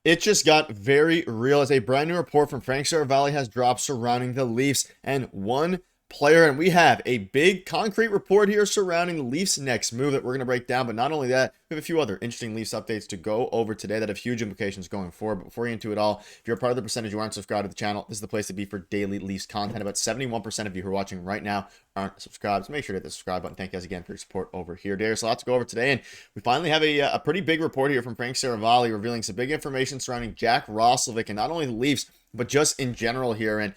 It just got very real as a brand new report from Frank Saravalli has dropped surrounding the Leafs and one player. And we have a big concrete report here surrounding the Leafs' next move that we're going to break down. But not only that, we have a few other interesting Leafs updates to go over today that have huge implications going forward. But before we get into it all, if you're a part of the percentage you aren't subscribed to the channel, this is the place to be for daily Leafs content. About 71% of you who are watching right now aren't subscribed, so make sure to hit the subscribe button. Thank you guys again for your support over here. There's a lot to go over today, and we finally have a pretty big report here from Frank Saravalli revealing some big information surrounding Jack Roslovic and not only the Leafs, but just in general here. And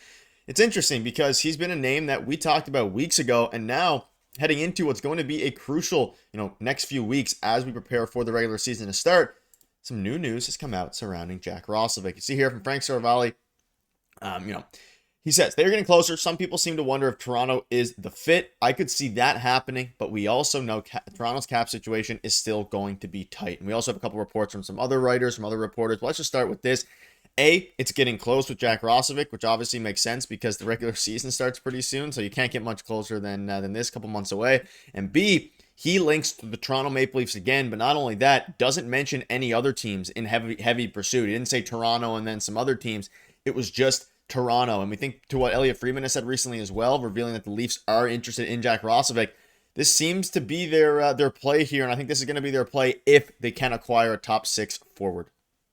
it's interesting because he's been a name that we talked about weeks ago, and now heading into what's going to be a crucial, next few weeks as we prepare for the regular season to start, some new news has come out surrounding Jack Roslovic. You see here from Frank Saravalli, he says they're getting closer. Some people seem to wonder if Toronto is the fit. I could see that happening, but we also know Toronto's cap situation is still going to be tight. And we also have a couple reports from some other writers, from other reporters. But let's just start with this. It's getting close with Jack Roslovic, which obviously makes sense because the regular season starts pretty soon, so you can't get much closer than this, couple months away. And B, he links to the Toronto Maple Leafs again, but not only that, doesn't mention any other teams in heavy pursuit. He didn't say Toronto and then some other teams. It was just Toronto. And we think to what Elliot Friedman has said recently as well, revealing that the Leafs are interested in Jack Roslovic. This seems to be their play here, and I think this is going to be their play if they can acquire a top six forward.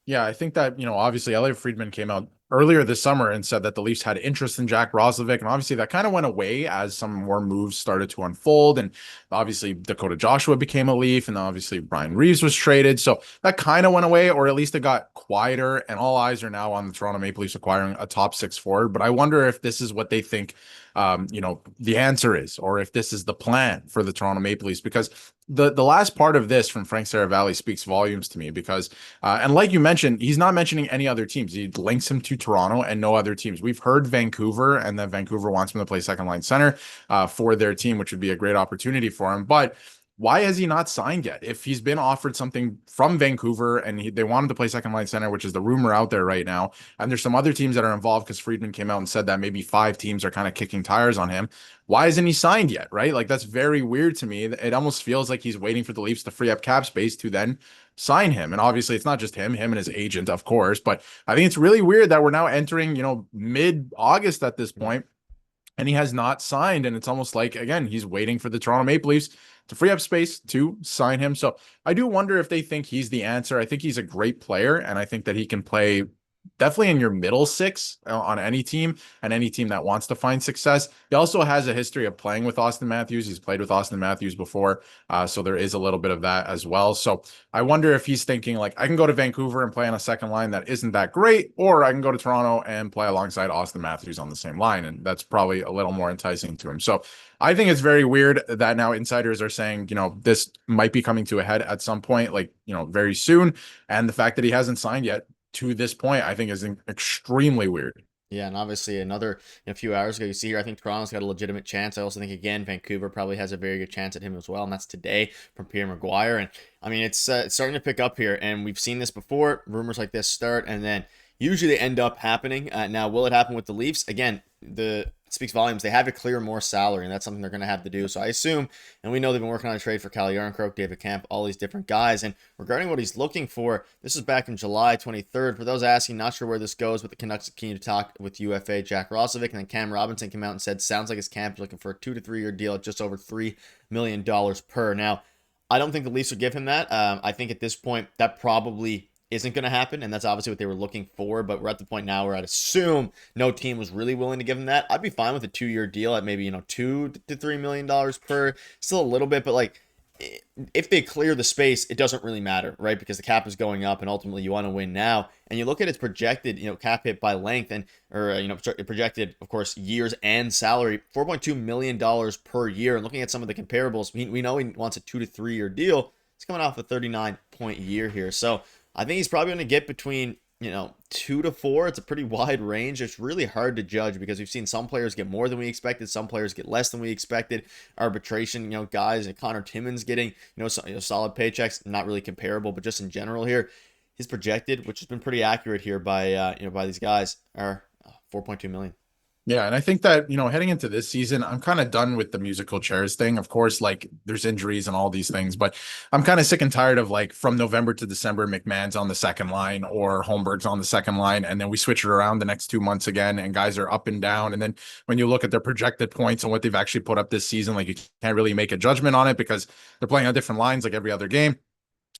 Yeah, I think that, obviously Elliot Friedman came out earlier this summer and said that the Leafs had interest in Jack Roslovic. And obviously that kind of went away as some more moves started to unfold. And obviously Dakota Joshua became a Leaf, and obviously Brian Reeves was traded. So that kind of went away, or at least it got quieter. And all eyes are now on the Toronto Maple Leafs acquiring a top six forward. But I wonder if this is what they think, the answer is, or if this is the plan for the Toronto Maple Leafs, because the last part of this from Frank Saravalli speaks volumes to me because, and like you mentioned, he's not mentioning any other teams. He links him to Toronto and no other teams. We've heard Vancouver, and that Vancouver wants him to play second line center for their team, which would be a great opportunity for him. But why has he not signed yet? If he's been offered something from Vancouver and they want him to play second line center, which is the rumor out there right now, and there's some other teams that are involved because Friedman came out and said that maybe 5 teams are kind of kicking tires on him. Why isn't he signed yet, right? Like, that's very weird to me. It almost feels like he's waiting for the Leafs to free up cap space to then sign him. And obviously it's not just him and his agent, of course, but I think it's really weird that we're now entering, mid-August at this point, and he has not signed. And it's almost like, again, he's waiting for the Toronto Maple Leafs to free up space to sign him. So I do wonder if they think he's the answer. I think he's a great player, and I think that he can play definitely in your middle six on any team, and any team that wants to find success. He also has a history of playing with Austin Matthews. He's played with Austin Matthews before. So there is a little bit of that as well. So I wonder if he's thinking like, I can go to Vancouver and play on a second line that isn't that great, or I can go to Toronto and play alongside Austin Matthews on the same line. And that's probably a little more enticing to him. So I think it's very weird that now insiders are saying, this might be coming to a head at some point, like, very soon. And the fact that he hasn't signed yet to this point, I think is extremely weird. Yeah, and obviously a few hours ago, you see here, I think Toronto's got a legitimate chance. I also think, again, Vancouver probably has a very good chance at him as well, and that's today from Pierre Maguire. And, I mean, it's starting to pick up here, and we've seen this before. Rumors like this start, and then usually they end up happening. Now, will it happen with the Leafs? Again, it speaks volumes. They have to clear more salary, and that's something they're going to have to do. So I assume, and we know they've been working on a trade for Calle Yarncroke, David Camp, all these different guys. And regarding what he's looking for, this was back in July 23rd. For those asking, not sure where this goes, but the Canucks continue to talk with UFA Jack Roslovic, and then Cam Robinson came out and said, sounds like his camp is looking for a 2 to 3 year deal at just over $3 million per. Now, I don't think the Leafs would give him that. I think at this point, that probably isn't going to happen, and that's obviously what they were looking for, but we're at the point now where I'd assume no team was really willing to give him that. I'd be fine with a 2-year deal at maybe, $2 to $3 million per, still a little bit, but like, if they clear the space, it doesn't really matter, right? Because the cap is going up, and ultimately you want to win now. And you look at its projected, cap hit by length, and projected, of course, years and salary, $4.2 million per year. And looking at some of the comparables, we know he wants a 2 to 3 year deal. It's coming off a 39-point year here, so I think he's probably going to get between, 2 to 4. It's a pretty wide range. It's really hard to judge because we've seen some players get more than we expected. Some players get less than we expected. Arbitration, guys, and Connor Timmins getting, solid paychecks, not really comparable, but just in general here, his projected, which has been pretty accurate here by these guys, are 4.2 million. Yeah, and I think that, heading into this season, I'm kind of done with the musical chairs thing. Of course, like there's injuries and all these things, but I'm kind of sick and tired of like from November to December, McMahon's on the second line or Holmberg's on the second line, and then we switch it around the next 2 months again, and guys are up and down. And then when you look at their projected points and what they've actually put up this season, like you can't really make a judgment on it because they're playing on different lines like every other game.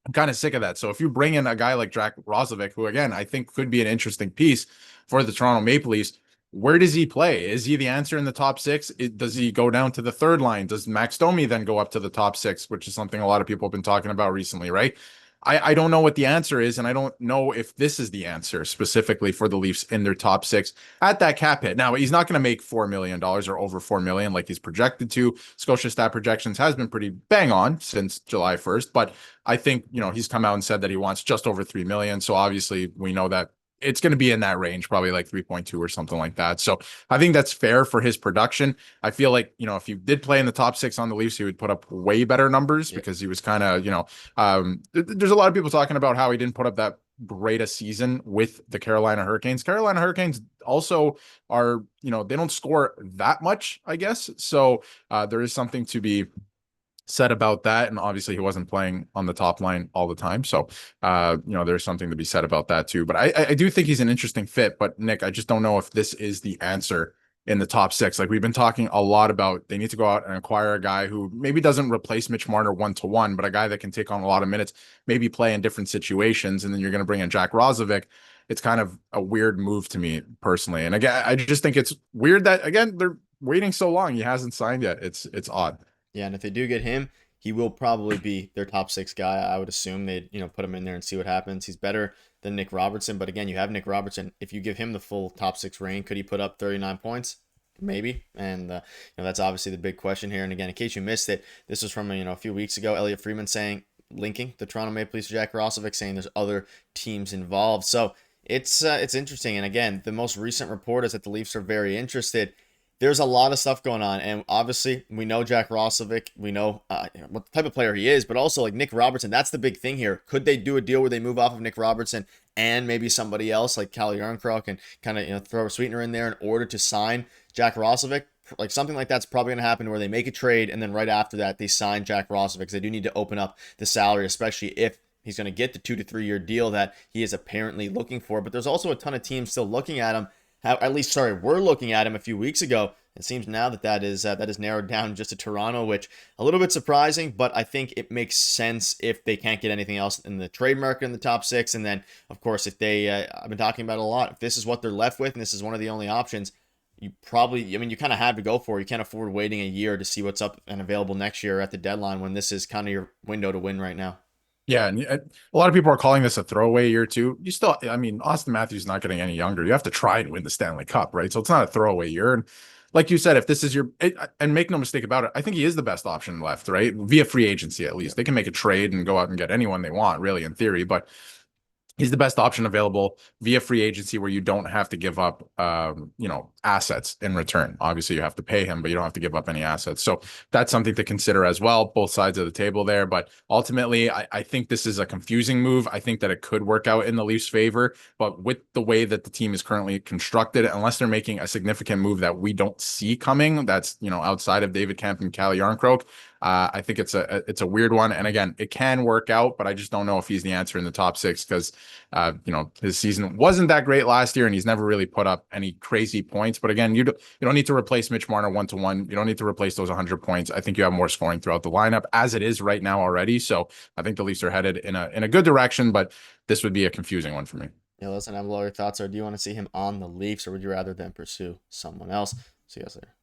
I'm kind of sick of that. So if you bring in a guy like Jack Roslovic, who again I think could be an interesting piece for the Toronto Maple Leafs, where does he play? Is he the answer in the top six? Does he go down to the third line? Does Max Domi then go up to the top six, which is something a lot of people have been talking about recently, right? I don't know what the answer is, and I don't know if this is the answer specifically for the Leafs in their top six at that cap hit. Now, he's not going to make $4 million or over $4 million like he's projected to. Scotia Stat Projections has been pretty bang on since July 1st, but I think, he's come out and said that he wants just over $3 million. So obviously we know that it's going to be in that range, probably like 3.2 or something like that. So I think that's fair for his production. I feel like, if he did play in the top six on the Leafs, he would put up way better numbers because he was kind of, there's a lot of people talking about how he didn't put up that great a season with the Carolina Hurricanes. Carolina Hurricanes also are, they don't score that much, I guess. So there is something to be said about that. And obviously he wasn't playing on the top line all the time. So, there's something to be said about that too. But I do think he's an interesting fit. But Nick, I just don't know if this is the answer in the top six. Like we've been talking a lot about, they need to go out and acquire a guy who maybe doesn't replace Mitch Marner 1-to-1, but a guy that can take on a lot of minutes, maybe play in different situations. And then you're going to bring in Jack Roslovic. It's kind of a weird move to me personally. And again, I just think it's weird that again, they're waiting so long. He hasn't signed yet. It's odd. Yeah, and if they do get him, he will probably be their top six guy. I would assume they'd put him in there and see what happens. He's better than Nick Robertson, but again, you have Nick Robertson. If you give him the full top six reign, could he put up 39 points? Maybe, and that's obviously the big question here. And again, in case you missed it, this was from a few weeks ago. Elliot Friedman linking the Toronto Maple Leafs to Jack Roslovic, saying there's other teams involved. So it's interesting. And again, the most recent report is that the Leafs are very interested. There's a lot of stuff going on, and obviously we know Jack Roslovic, we know what type of player he is, but also like Nick Robertson. That's the big thing here. Could they do a deal where they move off of Nick Robertson and maybe somebody else like Calle Jarnkrok and kind of throw a sweetener in there in order to sign Jack Roslovic? Like something like that's probably going to happen where they make a trade and then right after that they sign Jack Roslovic because they do need to open up the salary, especially if he's going to get the 2 to 3 year deal that he is apparently looking for. But there's also a ton of teams still looking at him. We're looking at him a few weeks ago. It seems now that is narrowed down just to Toronto, which a little bit surprising, but I think it makes sense if they can't get anything else in the trade market in the top six. And then, of course, if they, I've been talking about it a lot, if this is what they're left with and this is one of the only options, you kind of have to go for it. You can't afford waiting a year to see what's up and available next year at the deadline when this is kind of your window to win right now. Yeah, and a lot of people are calling this a throwaway year too. Austin Matthews is not getting any younger. You have to try to win the Stanley Cup, right? So it's not a throwaway year. And like you said, if this is and make no mistake about it, I think he is the best option left, right? Via free agency, at least. They can make a trade and go out and get anyone they want, really, in theory. But he's the best option available via free agency where you don't have to give up, assets in return. Obviously, you have to pay him, but you don't have to give up any assets. So that's something to consider as well, both sides of the table there. But ultimately, I think this is a confusing move. I think that it could work out in the Leafs' favor, but with the way that the team is currently constructed, unless they're making a significant move that we don't see coming, that's, outside of David Kemp and Calle Jarnkrok, I think it's a weird one. And again, it can work out, but I just don't know if he's the answer in the top six because, his season wasn't that great last year and he's never really put up any crazy points. But again, you don't need to replace Mitch Marner 1-to-1. You don't need to replace those 100 points. I think you have more scoring throughout the lineup as it is right now already. So I think the Leafs are headed in a good direction, but this would be a confusing one for me. Yeah, listen, I have a lot of thoughts. Or do you want to see him on the Leafs or would you rather than pursue someone else? See you guys later.